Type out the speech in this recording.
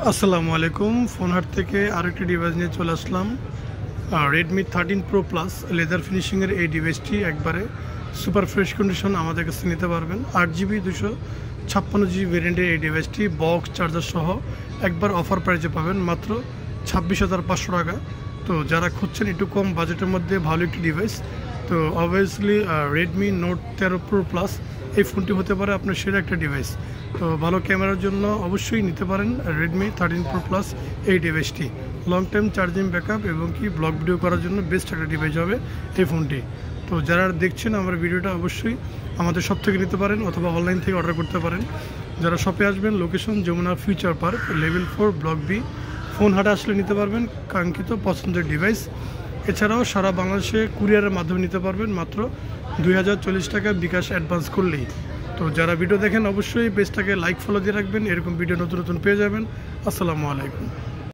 আসসালামু আলাইকুম। ফোনহাট থেকে আরেকটি ডিভাইস নিয়ে চলে আসলাম। রেডমি 13 প্রো প্লাস লেদার ফিনিশিংয়ের এই ডিভাইসটি একবারে সুপার ফ্রেশ কন্ডিশন আমাদের কাছে নিতে পারবেন। 8GB 256GB ভেরিয়েন্টের এই ডিভাইসটি বক্স চার্জার সহ একবার অফার প্রাইসে পাবেন মাত্র 26,500 টাকা। তো যারা খুঁজছেন একটু কম বাজেটের মধ্যে ভালো একটি ডিভাইস, তো obviously Redmi note 13 pro plus এই ফোনটি হতে পারে আপনার সেরা একটা ডিভাইস। তো ভালো ক্যামেরার জন্য অবশ্যই নিতে পারেন রেডমি 13 প্রো প্লাস এই ডিভাইসটি। লং টাইম চার্জিং ব্যাকআপ এবং কি ব্লগ ভিডিও করার জন্য বেস্ট একটা ডিভাইস হবে এই ফোনটি। তো যারা দেখছেন আমার ভিডিওটা অবশ্যই আমাদের শপ থেকে নিতে পারেন অথবা অনলাইন থেকে অর্ডার করতে পারেন। যারা শপে আসবেন location Jamuna future park level 4 block B. ফোনহাটে আসলে নিতে পারবেন কাঙ্ক্ষিত পছন্দের ডিভাইস। এছাড়াও সারা বাংলাদেশে কুরিয়ারের মাধ্যমে নিতে পারবেন মাত্র 2040 টাকা বিকাশ অ্যাডভান্স করলেই। তো যারা ভিডিও দেখেন অবশ্যই পেজটাকে লাইক ফলো দিয়ে রাখবেন, এরকম ভিডিও নতুন নতুন পেয়ে যাবেন। আসসালামু আলাইকুম।